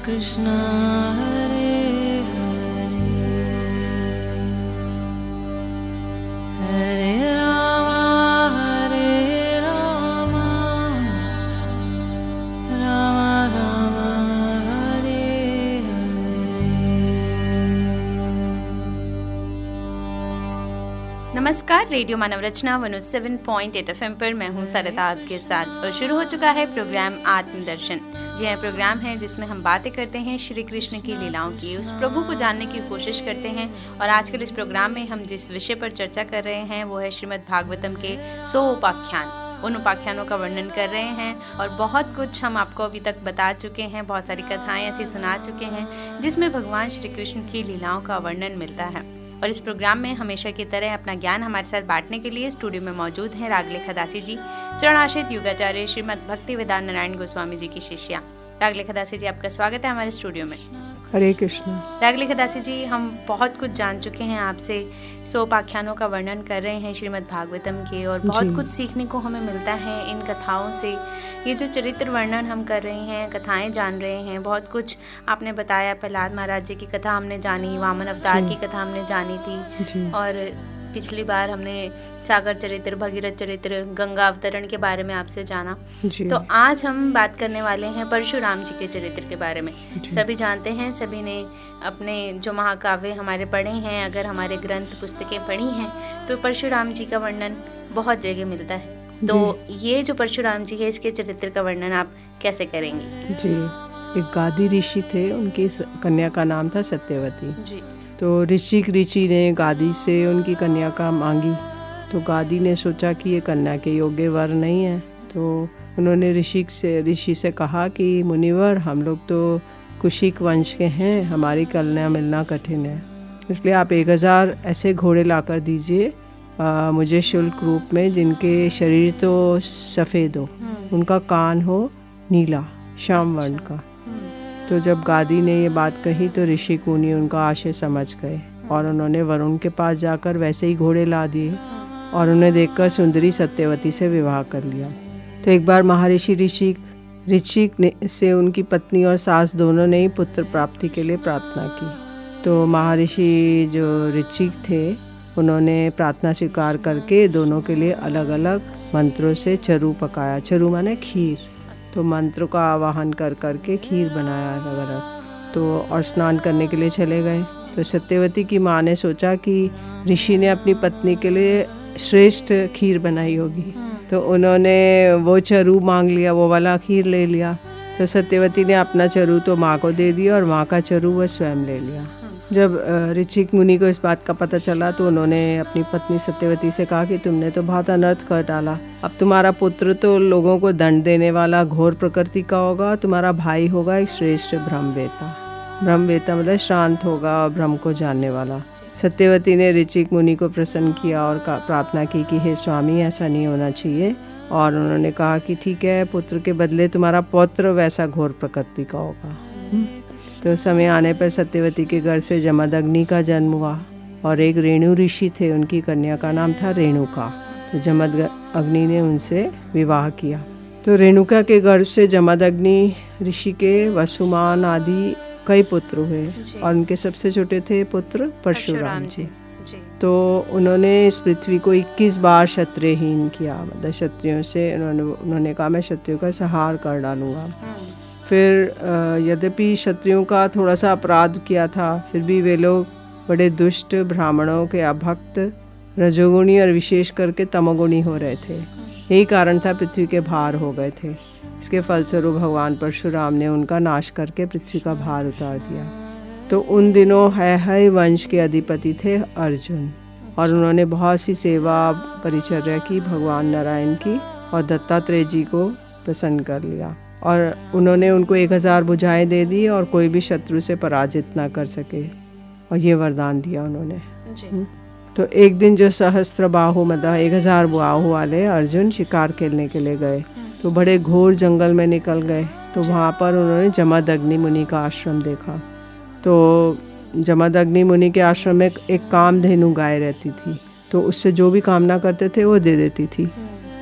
कृष्ण हरे हरे हरे राम राम राम हरे हरे। नमस्कार, रेडियो मानव रचना 107.8 FM पर मैं हूं सरिता आपके साथ और शुरू हो चुका है प्रोग्राम आत्मदर्शन। जी हाँ, प्रोग्राम है जिसमें हम बातें करते हैं श्री कृष्ण की लीलाओं की, उस प्रभु को जानने की कोशिश करते हैं। और आजकल इस प्रोग्राम में हम जिस विषय पर चर्चा कर रहे हैं वो है श्रीमद् भागवतम के 100 उपाख्यान। उन उपाख्यानों का वर्णन कर रहे हैं और बहुत कुछ हम आपको अभी तक बता चुके हैं, बहुत सारी कथाएं ऐसी सुना चुके हैं जिसमें भगवान श्री कृष्ण की लीलाओं का वर्णन मिलता है। और इस प्रोग्राम में हमेशा की तरह अपना ज्ञान हमारे साथ बांटने के लिए स्टूडियो में मौजूद हैं रागलेखा दासी जी, चरणाश्रित युगाचार्य श्रीमद् भक्ति वेदांत नारायण गोस्वामी जी की शिष्या। रागलेखा दासी जी, आपका स्वागत है हमारे स्टूडियो में। हरे कृष्ण। रागलेखा दासी जी, हम बहुत कुछ जान चुके हैं आपसे, 100 उपाख्यानों का वर्णन कर रहे हैं श्रीमद् भागवतम के और बहुत कुछ सीखने को हमें मिलता है इन कथाओं से। ये जो चरित्र वर्णन हम कर रहे हैं, कथाएं जान रहे हैं, बहुत कुछ आपने बताया। प्रहलाद महाराज जी की कथा हमने जानी, वामन अवतार की कथा हमने जानी थी और पिछली बार हमने सागर चरित्र, भगीरथ चरित्र, गंगा अवतरण के बारे में आपसे जाना। तो आज हम बात करने वाले हैं परशुराम जी के चरित्र के बारे में। सभी जानते हैं, सभी ने अपने जो महाकाव्य हमारे पढ़े हैं, अगर हमारे ग्रंथ पुस्तकें पढ़ी हैं तो परशुराम जी का वर्णन बहुत जगह मिलता है। तो ये जो परशुराम जी है, इसके चरित्र का वर्णन आप कैसे करेंगे? जी, एक गादी ऋषि थे, उनकी कन्या का नाम था सत्यवती जी। तो ऋषि ने गादी से उनकी कन्या का मांगी। तो गादी ने सोचा कि ये कन्या के योग्य वर नहीं है, तो उन्होंने ऋषि से कहा कि मुनिवर, हम लोग तो कुशिक वंश के हैं, हमारी कन्या मिलना कठिन है, इसलिए आप 1000 ऐसे घोड़े लाकर दीजिए मुझे शुल्क रूप में, जिनके शरीर तो सफ़ेद हो, उनका कान हो नीला श्याम वर्ण का। तो जब गादी ने ये बात कही तो ऋषि मुनि उनका आशय समझ गए और उन्होंने वरुण के पास जाकर वैसे ही घोड़े ला दिए और उन्हें देखकर सुंदरी सत्यवती से विवाह कर लिया। तो एक बार महर्षि ऋषिक से उनकी पत्नी और सास दोनों ने ही पुत्र प्राप्ति के लिए प्रार्थना की। तो महर्षि जो ऋषिक थे, उन्होंने प्रार्थना स्वीकार करके दोनों के लिए अलग अलग मंत्रों से चरु पकाया। चरु माने खीर। तो मंत्रों का आवाहन कर करके खीर बनाया अलग अलग। तो और स्नान करने के लिए चले गए। तो सत्यवती की माँ ने सोचा कि ऋषि ने अपनी पत्नी के लिए श्रेष्ठ खीर बनाई होगी, तो उन्होंने वो चरु मांग लिया, वो वाला खीर ले लिया। तो सत्यवती ने अपना चरु तो माँ को दे दिया और माँ का चरु वह स्वयं ले लिया। जब ऋषिक मुनि को इस बात का पता चला तो उन्होंने अपनी पत्नी सत्यवती से कहा कि तुमने तो बहुत अनर्थ कर डाला, अब तुम्हारा पुत्र तो लोगों को दंड देने वाला घोर प्रकृति का होगा, तुम्हारा भाई होगा एक श्रेष्ठ ब्रह्मवेता। ब्रह्मवेता मतलब शांत होगा और ब्रह्म को जानने वाला। सत्यवती ने ऋषिक मुनि को प्रसन्न किया और प्रार्थना की कि हे स्वामी, ऐसा नहीं होना चाहिए। और उन्होंने कहा कि ठीक है, पुत्र के बदले तुम्हारा पौत्र वैसा घोर प्रकृति का होगा। तो समय आने पर सत्यवती के गर्भ से जमदग्नि का जन्म हुआ और एक रेणु ऋषि थे, उनकी कन्या का नाम था रेणुका। तो जमदग्नि ने उनसे विवाह किया। तो रेणुका के गर्भ से जमदग्नि ऋषि के वसुमान आदि कई पुत्र हुए और उनके सबसे छोटे थे पुत्र परशुराम जी। तो उन्होंने इस पृथ्वी को 21 बार क्षत्रियहीन किया, मतलब क्षत्रियों से उन्होंने कहा मैं क्षत्रियों का संहार कर डालूंगा। फिर यद्यपि क्षत्रियों का थोड़ा सा अपराध किया था, फिर भी वे लोग बड़े दुष्ट, ब्राह्मणों के अभक्त, रजोगुणी और विशेष करके तमोगुणी हो रहे थे। यही कारण था पृथ्वी के भार हो गए थे। इसके फलस्वरूप भगवान परशुराम ने उनका नाश करके पृथ्वी का भार उतार दिया। तो उन दिनों है वंश के अधिपति थे अर्जुन, और उन्होंने बहुत सी सेवा परिचर्या की भगवान नारायण की और दत्तात्रेय जी को प्रसन्न कर लिया। और उन्होंने उनको 1000 भुजाएं दे दी और कोई भी शत्रु से पराजित ना कर सके, और ये वरदान दिया उन्होंने जी। तो एक दिन जो सहस्त्र बाहु मतलब 1000 बाहु वाले अर्जुन शिकार खेलने के लिए गए, तो बड़े घोर जंगल में निकल गए। तो वहाँ पर उन्होंने जमदग्नि मुनि का आश्रम देखा। तो जमदग्नि मुनि के आश्रम में एक कामधेनु गाय रहती थी, तो उससे जो भी कामना करते थे वो दे देती थी।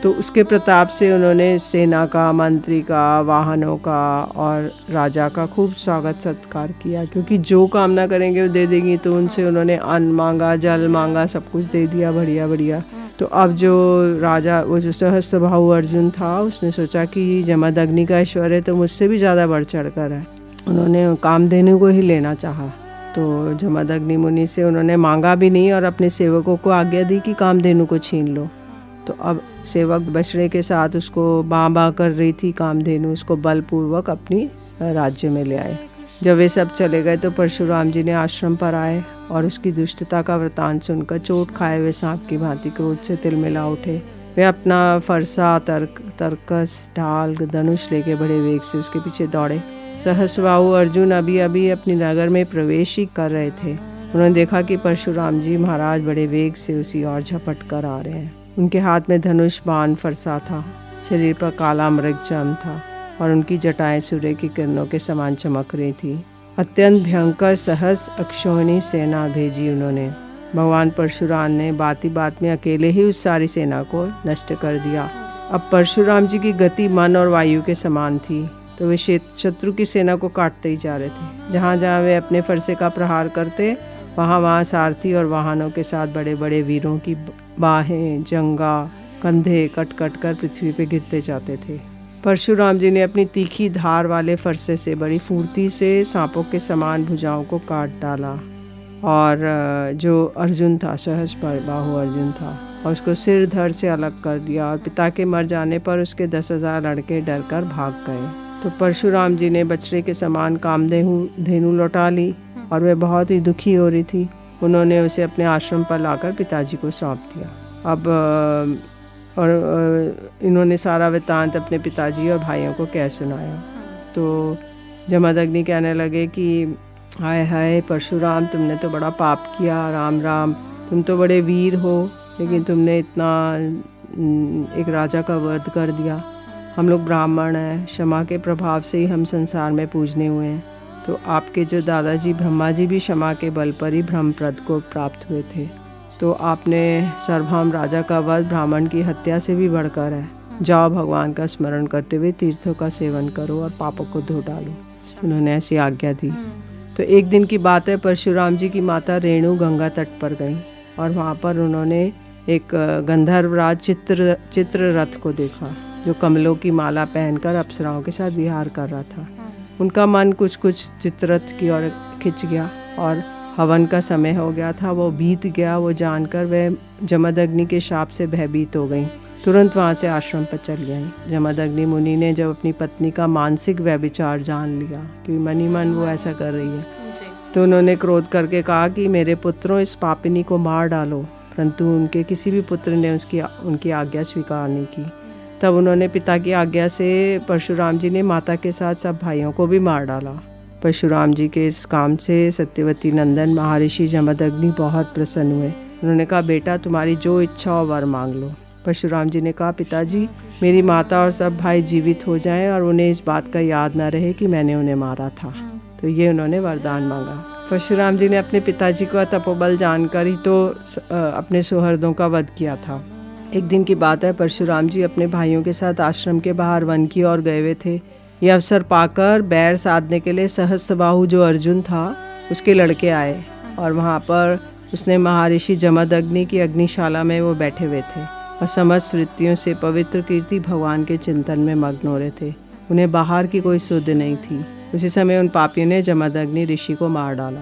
तो उसके प्रताप से उन्होंने सेना का, मंत्री का, वाहनों का और राजा का खूब स्वागत सत्कार किया, क्योंकि जो कामना करेंगे वो दे देंगी। तो उनसे उन्होंने अन्न मांगा, जल मांगा, सब कुछ दे दिया, बढ़िया बढ़िया। तो अब जो राजा, वो जो सहस्त्रबाहु अर्जुन था, उसने सोचा कि जमदग्नि का ऐश्वर्य तो मुझसे भी ज़्यादा बढ़ चढ़ कर है। उन्होंने कामधेनु को ही लेना चाहा। तो जमदग्नि मुनि से उन्होंने मांगा भी नहीं और अपने सेवकों को आज्ञा दी कि कामधेनु को छीन लो। तो अब सेवक बछड़े के साथ उसको बाँ कर रही थी कामधेनु, उसको बलपूर्वक अपनी राज्य में ले आए। जब वे सब चले गए तो परशुराम जी ने आश्रम पर आए और उसकी दुष्टता का वृतांत सुनकर चोट खाए हुए सांप की भांति क्रोध से तिलमिला उठे। वे अपना फरसा, तरकस, ढाल, धनुष लेके बड़े वेग से उसके पीछे दौड़े। सहस्त्रबाहु अर्जुन अभी अभी अपनी नगर में प्रवेश ही कर रहे थे। उन्होंने देखा कि परशुराम जी महाराज बड़े वेग से उसी ओर झपट कर आ रहे हैं। उनके हाथ में धनुष, बाण, फरसा था, शरीर पर काला मृगचर्म था और उनकी जटाएं सूर्य की किरणों के समान चमक रही थी। अत्यंत भयंकर सहस अक्षौहिणी सेना भेजी उन्होंने। भगवान परशुराम ने बात ही बात में अकेले ही उस सारी सेना को नष्ट कर दिया। अब परशुराम जी की गति मन और वायु के समान थी, तो वे शत्रु की सेना को काटते ही जा रहे थे। जहाँ जहाँ वे अपने फरसे का प्रहार करते, वहाँ सारथी और वाहनों के साथ बड़े बड़े वीरों की बाहें, जंगा, कंधे कट कट कर पृथ्वी पे गिरते जाते थे। परशुराम जी ने अपनी तीखी धार वाले फरसे से बड़ी फुर्ती से सांपों के समान भुजाओं को काट डाला और जो अर्जुन था, सहस्त्रबाहु अर्जुन था, और उसको सिर धड़ से अलग कर दिया। और पिता के मर जाने पर उसके 10,000 लड़के डरकर भाग गए। तो परशुराम जी ने बछड़े के समान कामधेनु लौटा ली और वह बहुत ही दुखी हो रही थी। उन्होंने उसे अपने आश्रम पर लाकर पिताजी को सौंप दिया। अब इन्होंने सारा वृत्तांत अपने पिताजी और भाइयों को कह सुनाया। तो जमदग्नि कहने लगे कि हाय हाय परशुराम, तुमने तो बड़ा पाप किया। राम राम, तुम तो बड़े वीर हो, लेकिन तुमने इतना एक राजा का वध कर दिया। हम लोग ब्राह्मण हैं, क्षमा के प्रभाव से ही हम संसार में पूजने हुए हैं। तो आपके जो दादाजी ब्रह्मा जी भी क्षमा के बल पर ही ब्रह्मप्रद को प्राप्त हुए थे। तो आपने सार्वभौम राजा का वध ब्राह्मण की हत्या से भी बढ़कर है। जाओ, भगवान का स्मरण करते हुए तीर्थों का सेवन करो और पापों को धो डालो। उन्होंने ऐसी आज्ञा दी। तो एक दिन की बात है, परशुराम जी की माता रेणु गंगा तट पर गई और वहाँ पर उन्होंने एक गंधर्वराज चित्ररथ को देखा, जो कमलों की माला पहनकर अप्सराओं के साथ विहार कर रहा था। उनका मन कुछ चित्ररथ की ओर खिंच गया और हवन का समय हो गया था, वो बीत गया। वो जानकर वह जमदग्नि के शाप से भयभीत हो गई। तुरंत वहाँ से आश्रम पर चल गई। जमदग्नि मुनि ने जब अपनी पत्नी का मानसिक व्यभिचार जान लिया कि मन ही मन वो ऐसा कर रही है, तो उन्होंने क्रोध करके कहा कि मेरे पुत्रों, इस पापिनी को मार डालो। परंतु उनके किसी भी पुत्र ने उनकी आज्ञा स्वीकार नहीं की। तब उन्होंने पिता की आज्ञा से परशुराम जी ने माता के साथ सब भाइयों को भी मार डाला। परशुराम जी के इस काम से सत्यवती नंदन महर्षि जमदग्नि बहुत प्रसन्न हुए। उन्होंने कहा, बेटा तुम्हारी जो इच्छा हो वर मांग लो। परशुराम जी ने कहा, पिताजी मेरी माता और सब भाई जीवित हो जाएं और उन्हें इस बात का याद न रहे कि मैंने उन्हें मारा था। तो ये उन्होंने वरदान मांगा। परशुराम जी ने अपने पिताजी को तपोबल जानकर ही तो अपने सुहृदों का वध किया था। एक दिन की बात है, परशुराम जी अपने भाइयों के साथ आश्रम के बाहर वन की ओर गए हुए थे। ये अवसर पाकर बैर साधने के लिए सहस्त्रबाहु जो अर्जुन था उसके लड़के आए और वहाँ पर उसने महर्षि जमदग्नि की अग्निशाला में वो बैठे हुए थे और समस्त वृत्तियों से पवित्र कीर्ति भगवान के चिंतन में मग्न हो रहे थे। उन्हें बाहर की कोई सुध नहीं थी। उसी समय उन पापियों ने जमदग्नि ऋषि को मार डाला।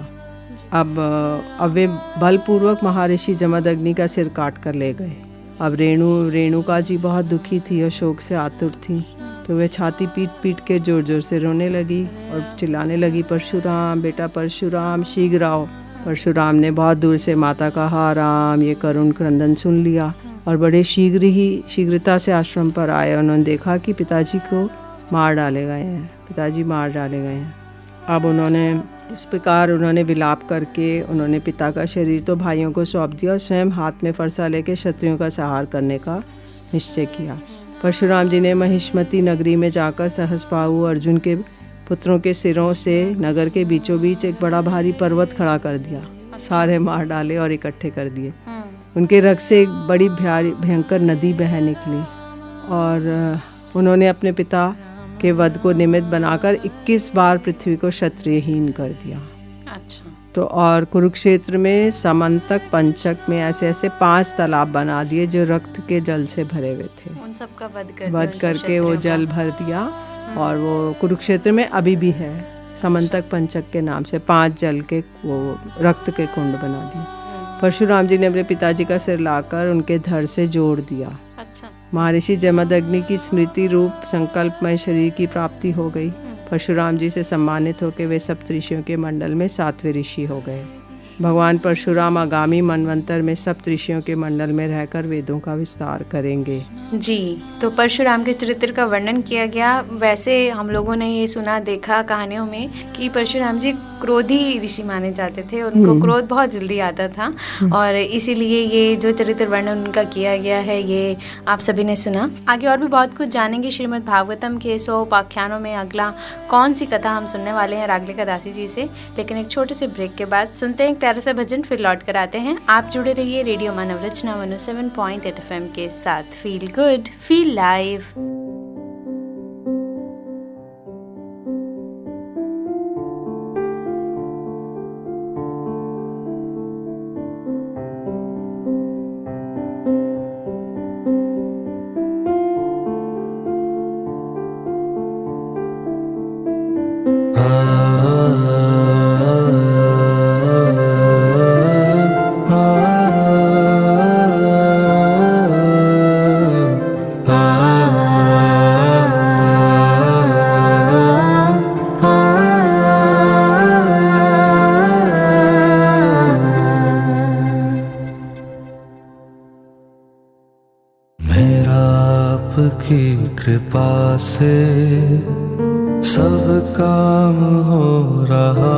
अब वे बलपूर्वक महर्षि जमदग्नि का सिर काट कर ले गए। अब रेणुका जी बहुत दुखी थी और शोक से आतुर थी। तो वे छाती पीट पीट के जोर जोर से रोने लगी और चिल्लाने लगी, परशुराम, बेटा परशुराम, शीघ्र आओ। परशुराम ने बहुत दूर से माता का हा राम ये करुण क्रंदन सुन लिया और बड़े शीघ्रता से आश्रम पर आए। उन्होंने देखा कि पिताजी को मार डाले गए हैं। अब उन्होंने इस प्रकार विलाप करके उन्होंने पिता का शरीर तो भाइयों को सौंप दिया और स्वयं हाथ में फरसा लेकर शत्रुओं का संहार करने का निश्चय किया। परशुराम जी ने महिष्मती नगरी में जाकर सहस्त्रबाहु अर्जुन के पुत्रों के सिरों से नगर के बीचों बीच एक बड़ा भारी पर्वत खड़ा कर दिया। सारे मार डाले और इकट्ठे कर दिए। उनके रक्त से एक बड़ी भयंकर नदी बह निकली और उन्होंने अपने पिता के वध को निमित्त बनाकर 21 बार पृथ्वी को क्षत्रियहीन कर दिया। अच्छा। तो और कुरुक्षेत्र में समंतक पंचक में ऐसे ऐसे 5 तालाब बना दिए जो रक्त के जल से भरे हुए थे। उन सब का वध करके वो जल भर दिया और वो कुरुक्षेत्र में अभी भी है, समंतक पंचक के नाम से 5 जल के वो रक्त के कुंड बना दिए। परशुराम जी ने अपने पिताजी का सिर लाकर उनके धड़ से जोड़ दिया। अच्छा। महर्षि जमदग्नि की स्मृति रूप संकल्पमय शरीर की प्राप्ति हो गई। परशुराम जी से सम्मानित होकर वे सप्तऋषियों के मंडल में 7वें ऋषि हो गए। भगवान परशुराम आगामी मनवंतर में सप्तऋषियों के मंडल में रहकर वेदों का विस्तार करेंगे। जी, तो परशुराम के चरित्र का वर्णन किया गया। वैसे हम लोगों ने ये सुना देखा कहानियों में कि परशुराम जी क्रोधी ऋषि माने जाते थे और उनको क्रोध बहुत जल्दी आता था और इसीलिए ये जो चरित्र वर्णन उनका किया गया है ये आप सभी ने सुना। आगे और भी बहुत कुछ जानेंगे श्रीमद् भागवतम के 100 उपाख्यानों में। अगला कौन सी कथा हम सुनने वाले हैं रागले दासी जी से, लेकिन एक छोटे से ब्रेक के बाद सुनते हैं प्यारा सा भजन, फिर लौट कर आते हैं। आप जुड़े रहिए रेडियो मानव रचना 107.8 FM के साथ। Feel good, feel live. कृपा से सब काम हो रहा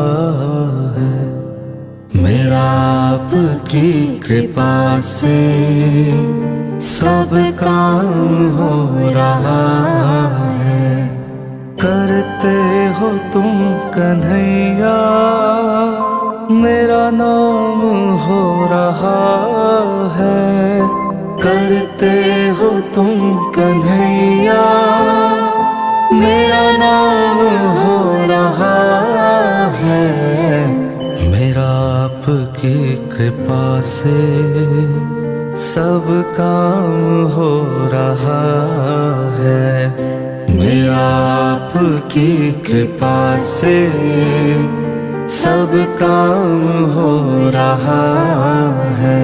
है, मेरा आपकी कृपा से सब काम हो रहा है। करते हो तुम कन्हैया, मेरा नाम हो रहा है। करते हो तुम कन्हैया, मेरा नाम हो रहा है। मेरा आपकी कृपा से सब काम हो रहा है, मेरा आपकी कृपा से सब काम हो रहा है।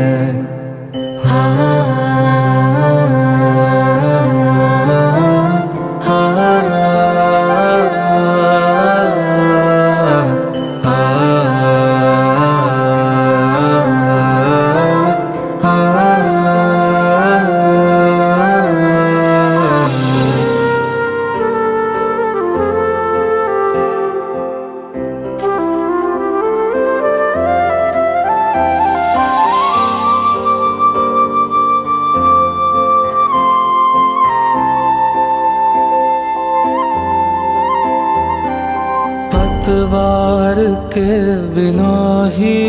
पतवार के बिना ही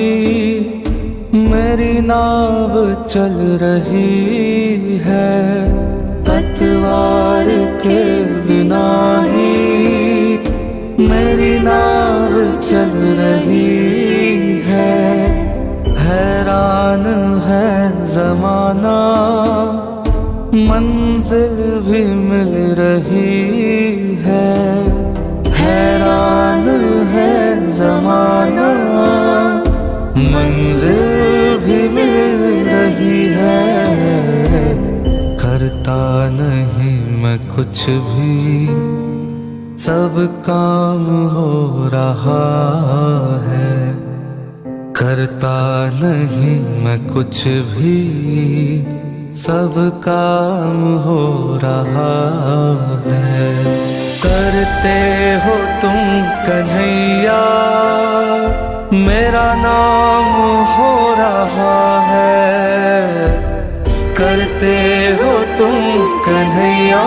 मेरी नाव चल रही है, पतवार के बिना ही मेरी नाव चल रही है। हैरान है जमाना, मंजिल भी मिल रही है। हैरान है जमाना, मंजिल भी मिल रही है। करता नहीं मैं कुछ भी, सब काम हो रहा है। करता नहीं मैं कुछ भी, सब काम हो रहा है। करते हो तुम कन्हैया, मेरा नाम हो रहा है। करते हो तुम कन्हैया,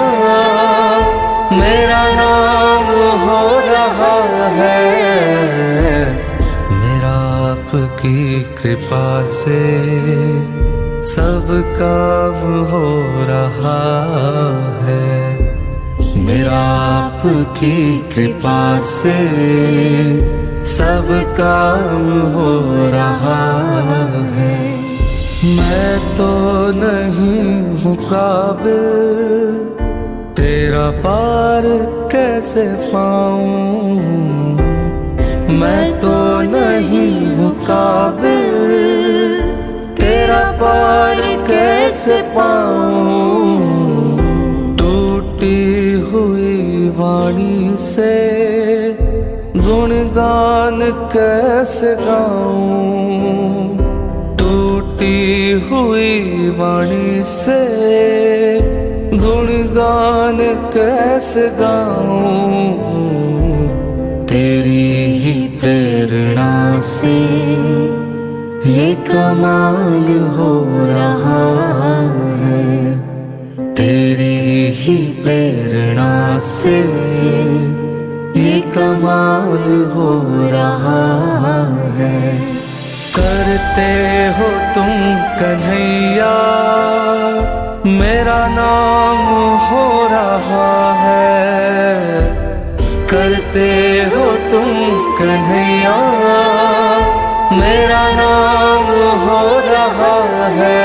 मेरा नाम हो रहा है। मेरा आपकी कृपा से सब काम हो रहा है मेरा आपकी कृपा से, सब काम हो रहा है। मैं तो नहीं हूँ काबिल, तेरा पार कैसे पाऊं। मैं तो नहीं हूँ काबिल, तेरा पार कैसे पाऊं। टूटी हुई वाणी से गुणगान कैसे गाऊं। टूटी हुई वाणी से गुणगान कैसे गाऊं। तेरी ही प्रेरणा से ये कमाल हो रहा है। तेरी ही प्रेरणा से ये कमाल हो रहा है। करते हो तुम कन्हैया, मेरा नाम हो रहा है। करते हो तुम कन्हैया, मेरा नाम हो रहा है।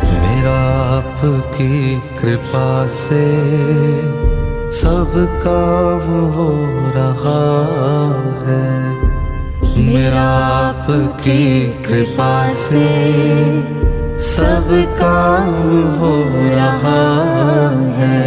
मेरा आपकी कृपा से सब काम हो रहा है। मेरा आपकी कृपा से सब काम हो रहा है।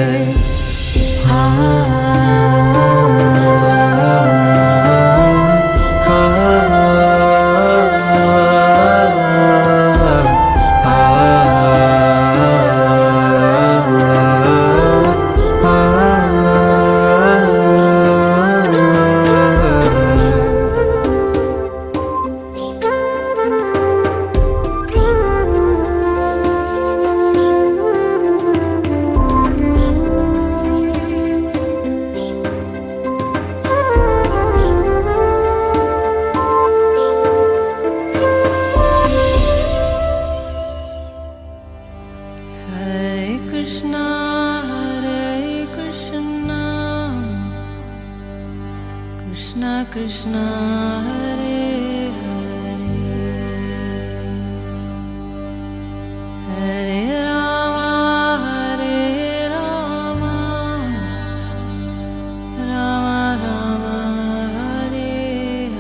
Krishna Hare Hare, Hare Rama Hare Rama, Rama Rama Hare Hare।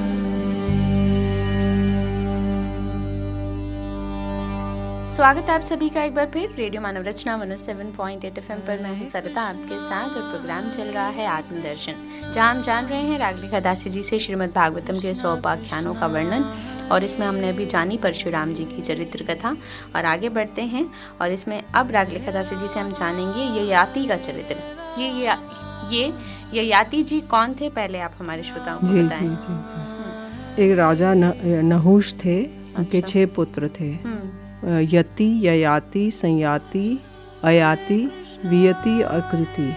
स्वागत है आप सभी का एक बार फिर रेडियो मानव रचना 107.8 FM पर। मैं हूं सरिता आपके साथ और प्रोग्राम चल रहा है आत्मदर्शन, जहां हम जान रहे हैं रागलिखा दासी जी से श्रीमद् भागवतम के 100 उपाख्यानों का वर्णन। और इसमें हमने अभी जानी परशुराम जी की चरित्र कथा और आगे बढ़ते हैं। और इसमें अब रागलिखा दासी जी से हम जानेंगे ययाति का चरित्र। ये ययाति जी कौन थे, पहले आप हमारे श्रोताओं को बताएं। जी। एक राजा नहुष थे, उनके 6 पुत्र थे। यति, ययाति, संयाति, अयाति, वियति और कृति।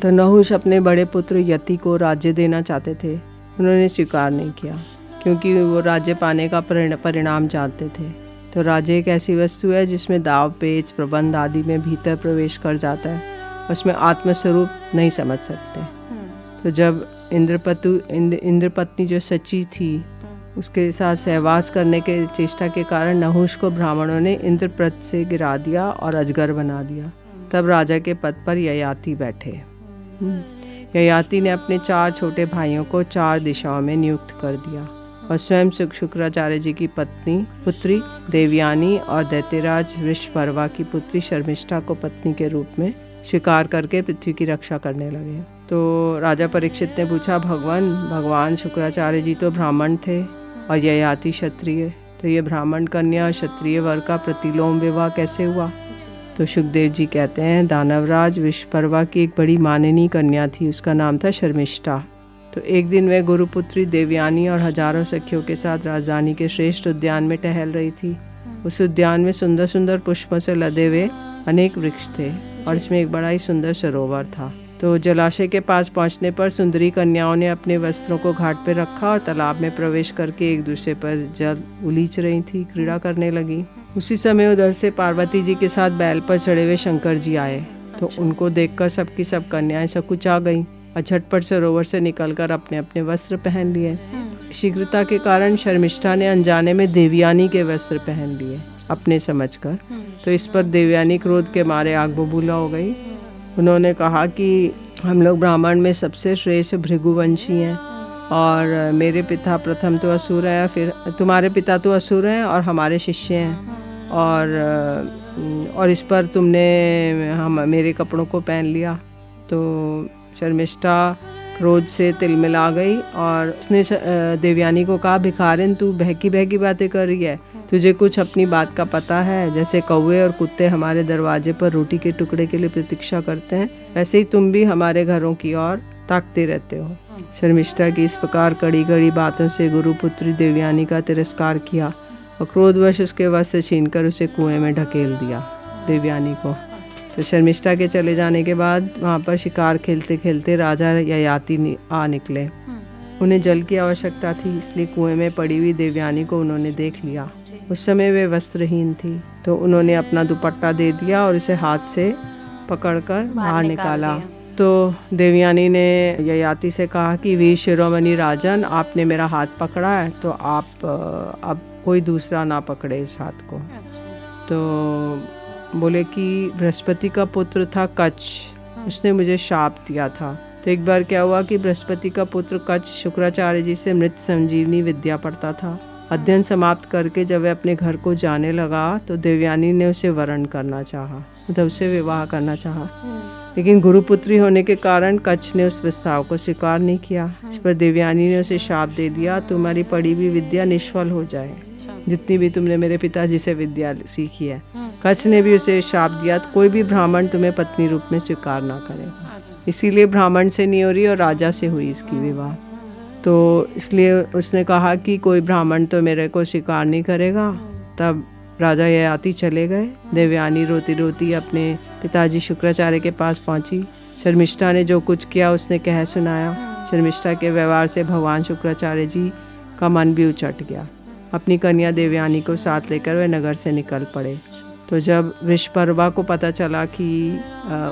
तो नहुष अपने बड़े पुत्र यति को राज्य देना चाहते थे। उन्होंने स्वीकार नहीं किया क्योंकि वो राज्य पाने का परिणाम जानते थे। तो राज्य एक ऐसी वस्तु है जिसमें दाव पेच प्रबंध आदि में भीतर प्रवेश कर जाता है, उसमें आत्मस्वरूप नहीं समझ सकते। तो जब इंद्रपत्नी जो सची थी उसके साथ सहवास करने के चेष्टा के कारण नहुष को ब्राह्मणों ने इंद्रप्रस्थ से गिरा दिया और अजगर बना दिया। तब राजा के पद पर ययाति बैठे। ययाति ने अपने 4 छोटे भाइयों को 4 दिशाओं में नियुक्त कर दिया और स्वयं शुक्राचार्य जी की पुत्री देवयानी और दैत्यराज वृषपर्वा की पुत्री शर्मिष्ठा को पत्नी के रूप में स्वीकार करके पृथ्वी की रक्षा करने लगे। तो राजा परीक्षित ने पूछा, भगवान शुक्राचार्य जी तो ब्राह्मण थे और ययाति क्षत्रिय, तो ये ब्राह्मण कन्या और क्षत्रिय वर का प्रतिलोम विवाह कैसे हुआ? तो सुखदेव जी कहते हैं, दानवराज विश्वपर्वा की एक बड़ी माननीय कन्या थी, उसका नाम था शर्मिष्ठा। तो एक दिन वह गुरुपुत्री देवयानी और हजारों सखियों के साथ राजधानी के श्रेष्ठ उद्यान में टहल रही थी। उस उद्यान में सुंदर सुंदर पुष्पों से लदे हुए अनेक वृक्ष थे और इसमें एक बड़ा ही सुंदर सरोवर था। तो जलाशय के पास पहुंचने पर सुंदरी कन्याओं ने अपने वस्त्रों को घाट पर रखा और तालाब में प्रवेश करके एक दूसरे पर जल उलीच रही थी, क्रीड़ा करने लगी। उसी समय उधर से पार्वती जी के साथ बैल पर चढ़े हुए शंकर जी आए। तो उनको देखकर सबकी सब कन्याएं सकुचा गईं और झटपट सरोवर से निकलकर अपने अपने वस्त्र पहन लिए। शीघ्रता के कारण शर्मिष्ठा ने अनजाने में देवयानी के वस्त्र पहन लिए अपने समझकर। तो इस पर देवयानी क्रोध के मारे आग बबूला हो गई। उन्होंने कहा कि हम लोग ब्राह्मण में सबसे श्रेष्ठ भृगुवंशी हैं और मेरे पिता प्रथम तो असुर है, फिर तुम्हारे पिता तो असुर हैं और हमारे शिष्य हैं, और इस पर तुमने हम मेरे कपड़ों को पहन लिया। तो शर्मिष्ठा क्रोध से तिलमिला गई और उसने देवयानी को कहा, भिखारिन तू बहकी बहकी बातें कर रही है, तुझे कुछ अपनी बात का पता है? जैसे कौवे और कुत्ते हमारे दरवाजे पर रोटी के टुकड़े के लिए प्रतीक्षा करते हैं, वैसे ही तुम भी हमारे घरों की ओर ताकते रहते हो। शर्मिष्ठा की इस प्रकार कड़ी कड़ी बातों से गुरुपुत्री देवयानी का तिरस्कार किया और क्रोधवश उसके वस्त्र छीनकर उसे कुएं में ढकेल दिया देवयानी को। तो शर्मिष्ठा के चले जाने के बाद वहाँ पर शिकार खेलते खेलते राजा ययाति आ निकले। उन्हें जल की आवश्यकता थी, इसलिए कुएं में पड़ी हुई देवयानी को उन्होंने देख लिया। उस समय वे वस्त्रहीन थी, तो उन्होंने अपना दुपट्टा दे दिया और उसे हाथ से पकड़कर बाहर निकाला। तो देवयानी ने ययाति से कहा कि वीर शिरोमणि राजन, आपने मेरा हाथ पकड़ा है तो आप अब कोई दूसरा ना पकड़े इस हाथ को। तो बोले कि बृहस्पति का पुत्र था कच्छ, उसने मुझे शाप दिया था। तो एक बार क्या हुआ कि बृहस्पति का पुत्र कच्छ शुक्राचार्य जी से मृत संजीवनी विद्या पढ़ता था। अध्ययन समाप्त करके जब वह अपने घर को जाने लगा तो देवयानी ने उसे वरण करना चाहा, मतलब उसे विवाह करना चाहा, लेकिन गुरुपुत्री होने के कारण कच्छ ने उस प्रस्ताव को स्वीकार नहीं किया। इस पर देवयानी ने उसे शाप दे दिया, तुम्हारी पढ़ी हुई विद्या निष्फल हो जाए, जितनी भी तुमने मेरे पिताजी से विद्या सीखी है। कच्छ ने भी उसे शाप दिया, तो कोई भी ब्राह्मण तुम्हें पत्नी रूप में स्वीकार ना करेगा। इसीलिए ब्राह्मण से नहीं हो रही और राजा से हुई इसकी विवाह। तो इसलिए उसने कहा कि कोई ब्राह्मण तो मेरे को स्वीकार नहीं करेगा। तब राजा ययाति चले गए। देवयानी रोती रोती अपने पिताजी शुक्राचार्य के पास पहुंची। शर्मिष्ठा ने जो कुछ किया उसने कह सुनाया। शर्मिष्ठा के व्यवहार से भगवान शुक्राचार्य जी का मन भी उचट गया। अपनी कन्या देवयानी को साथ लेकर वे नगर से निकल पड़े। तो जब वृषपर्वा को पता चला कि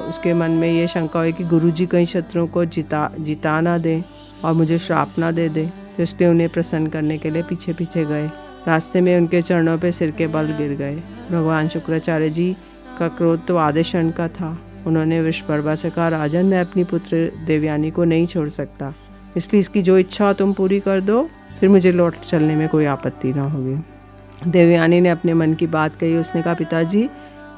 उसके मन में ये शंका हुई कि गुरुजी कहीं शत्रुओं को जिता ना दे और मुझे श्राप ना दे दे, तो इसलिए उन्हें प्रसन्न करने के लिए पीछे पीछे गए। रास्ते में उनके चरणों पे सिर के बल गिर गए। भगवान शुक्राचार्य जी का क्रोध तो आधे क्षण का था। उन्होंने वृषपर्वा से कहा, राजन, मैं अपनी पुत्र देवयानी को नहीं छोड़ सकता, इसलिए इसकी जो इच्छा हो तुम पूरी कर दो, फिर मुझे लौट चलने में कोई आपत्ति ना होगी। देवयानी ने अपने मन की बात कही। उसने कहा, पिताजी,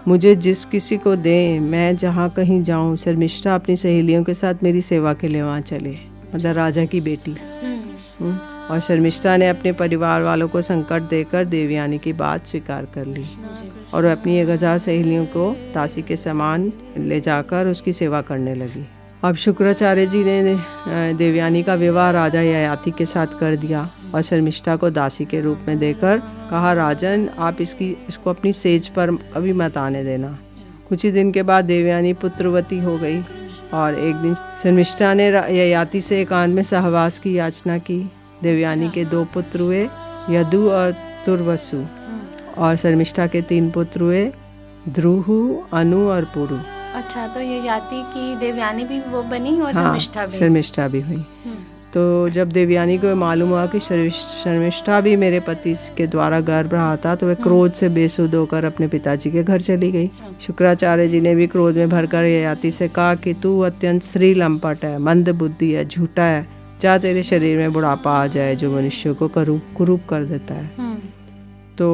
मुझे जिस किसी को दें, मैं जहाँ कहीं जाऊँ, शर्मिष्ठा अपनी सहेलियों के साथ मेरी सेवा के लिए वहाँ चले, मतलब राजा की बेटी। और शर्मिष्ठा ने अपने परिवार वालों को संकट देकर देवयानी की बात स्वीकार कर ली और वह अपनी 1000 सहेलियों को दासी के समान ले जाकर उसकी सेवा करने लगी। अब शुक्राचार्य जी ने देवयानी का विवाह राजा ययाति के साथ कर दिया और शर्मिष्ठा को दासी के रूप में देकर कहा, राजन, आप इसको अपनी सेज पर कभी मत आने देना। कुछ ही दिन के बाद देवयानी पुत्रवती हो गई और एक दिन शर्मिष्ठा ने ययाति से एकांत में सहवास की याचना की। देवयानी के 2 पुत्र हुए, यदु और तुर्वसु, और शर्मिष्ठा के 3 पुत्र हुए, ध्रुहु, अनु और पुरु। अच्छा, तो ये ययाति की देवयानी भी वो बनी और शर्मिष्ठा भी हुई। तो जब देवयानी को मालूम हुआ कि शर्मिष्ठा भी मेरे पति के द्वारा गर्भ रहा था, तो वह क्रोध से बेसुध होकर अपने पिताजी के घर चली गई। शुक्राचार्य जी ने भी क्रोध में भरकर ययाति से कहा कि तू अत्यंत स्त्री लंपट है, मंद बुद्धि है, झूठा है, जा तेरे शरीर में बुढ़ापा आ जाए जो मनुष्य को कुरूप कर देता है। तो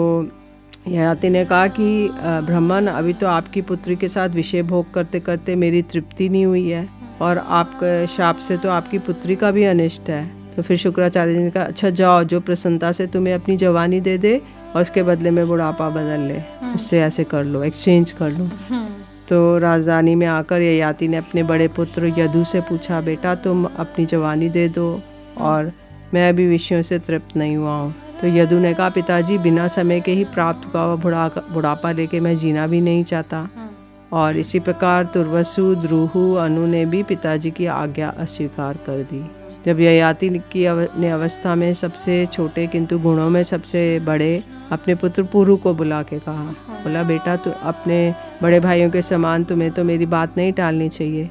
ययाति ने कहा कि ब्राह्मण, अभी तो आपकी पुत्री के साथ विषय भोग करते करते मेरी तृप्ति नहीं हुई है और आपके शाप से तो आपकी पुत्री का भी अनिष्ट है। तो फिर शुक्राचार्य जी ने कहा, अच्छा जाओ, जो प्रसन्नता से तुम्हें अपनी जवानी दे दे और उसके बदले में बुढ़ापा बदल ले, उससे ऐसे कर लो, एक्सचेंज कर लो। तो राजधानी में आकर ययाति ने अपने बड़े पुत्र यदु से पूछा, बेटा तुम अपनी जवानी दे दो और मैं अभी विषयों से तृप्त नहीं हुआ हूँ। तो यदु ने कहा, पिताजी, बिना समय के ही प्राप्त हुआ बुढ़ापा लेके मैं जीना भी नहीं चाहता। और इसी प्रकार तुर्वसु, द्रुहु, अनु ने भी पिताजी की आज्ञा अस्वीकार कर दी। जब ययाति की ने अवस्था में सबसे छोटे किंतु गुणों में सबसे बड़े अपने पुत्र पुरु को बुला के कहा, बोला बेटा तू अपने बड़े भाइयों के समान तुम्हें तो मेरी बात नहीं टालनी चाहिए।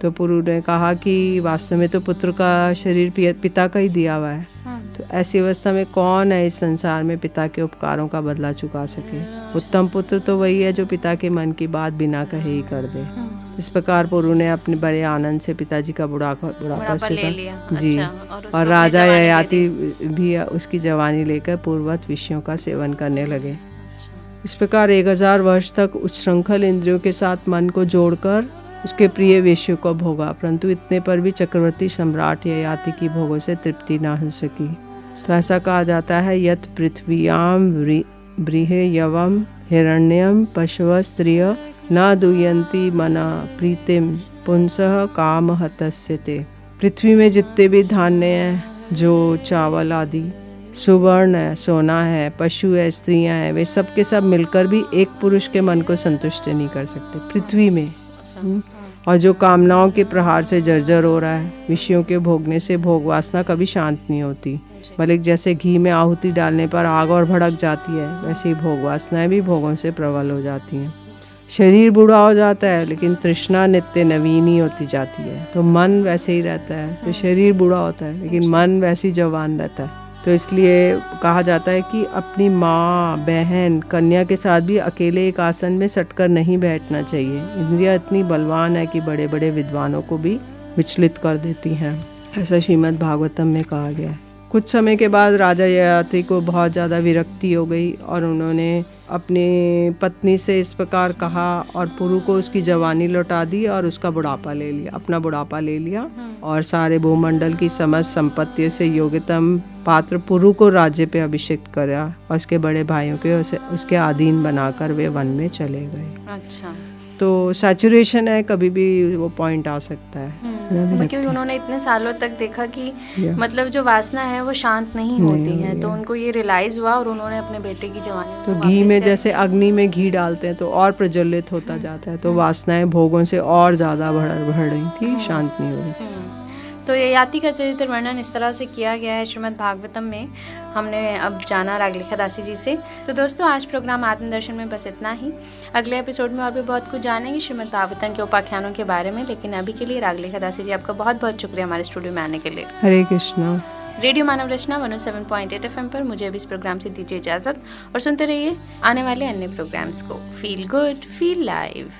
तो पुरु ने कहा कि वास्तव में तो पुत्र का शरीर पिता का ही दिया हुआ है, तो ऐसी अवस्था में कौन है इस संसार में पिता के उपकारों का बदला चुका सके। उत्तम पुत्र तो वही है जो पिता के मन की बात बिना कहे ही कर दे। इस प्रकार पुरु ने अपने बड़े आनंद से पिताजी का बुढ़ापा ले लिया। जी। अच्छा, और राजा ययाति भी उसकी जवानी लेकर पूर्ववत विषयों का सेवन करने लगे। इस प्रकार 1000 वर्ष तक उच्छृंखल इंद्रियों के साथ मन को जोड़कर उसके प्रिय विषयों को भोगा, परंतु इतने पर भी चक्रवर्ती सम्राट ययाति की भोगों से तृप्ति ना हो सकी। तो ऐसा कहा जाता है, यत पृथ्व्याम बृहे यवम हिरण्यम पशव स्त्रिय न दुयंती मना प्रीतिम पुंसः काम हतस्य ते। पृथ्वी में जितने भी धान्य हैं, जो चावल आदि, सुवर्ण है, सोना है, पशु है, स्त्रियां हैं, वे सब के सब मिलकर भी एक पुरुष के मन को संतुष्ट नहीं कर सकते पृथ्वी में। और जो कामनाओं के प्रहार से जर्जर हो रहा है, विषयों के भोगने से भोग वासना कभी शांत नहीं होती, बल्कि जैसे घी में आहुति डालने पर आग और भड़क जाती है, वैसे ही भोग वासनाएं भी भोगों से प्रबल हो जाती हैं। शरीर बूढ़ा हो जाता है लेकिन तृष्णा नित्य नवीन ही होती जाती है। तो मन वैसे ही रहता है, तो शरीर बूढ़ा होता है लेकिन मन वैसे ही जवान रहता है। तो इसलिए कहा जाता है कि अपनी माँ, बहन, कन्या के साथ भी अकेले एक आसन में सटकर नहीं बैठना चाहिए। इंद्रियां इतनी बलवान है कि बड़े बड़े विद्वानों को भी विचलित कर देती हैं, ऐसा श्रीमद् भागवतम में कहा गया है। कुछ समय के बाद राजा ययाति को बहुत ज़्यादा विरक्ति हो गई और उन्होंने अपनी पत्नी से इस प्रकार कहा और पुरु को उसकी जवानी लौटा दी और उसका बुढ़ापा ले लिया, अपना बुढ़ापा ले लिया और सारे भूमंडल की समस्त संपत्तियों से योग्यतम पात्र पुरु को राज्य पे अभिषेक करा और उसके बड़े भाइयों के उसके अधीन बनाकर वे वन में चले गए। अच्छा, तो सैचुरेशन है, कभी भी वो पॉइंट आ सकता है। क्योंकि उन्होंने इतने सालों तक देखा कि मतलब जो वासना है वो शांत नहीं होती है, तो उनको ये रियलाइज हुआ और उन्होंने अपने बेटे की जवानी तो घी में जैसे अग्नि में घी डालते हैं तो और प्रज्वलित होता जाता है, तो वासनाएं भोगों से और ज्यादा बढ़ रही थी, शांत नहीं हो रही थी। तो ययाति का चरित्र वर्णन इस तरह से किया गया है श्रीमद् भागवतम में। हमने अब जाना रागलेखा दासी जी से। तो दोस्तों, आज प्रोग्राम आत्मदर्शन में बस इतना ही। अगले एपिसोड में और भी बहुत कुछ जानेंगे श्रीमद् भागवतम के उपाख्यानों के बारे में, लेकिन अभी के लिए रागलेखा दासी जी आपका बहुत बहुत शुक्रिया हमारे स्टूडियो में आने के लिए। हरे कृष्णा। रेडियो मानव रचना 107.8 FM पर मुझे अब इस प्रोग्राम से दीजिए इजाजत और सुनते रहिए आने वाले अन्य प्रोग्राम्स को। Feel good, feel live.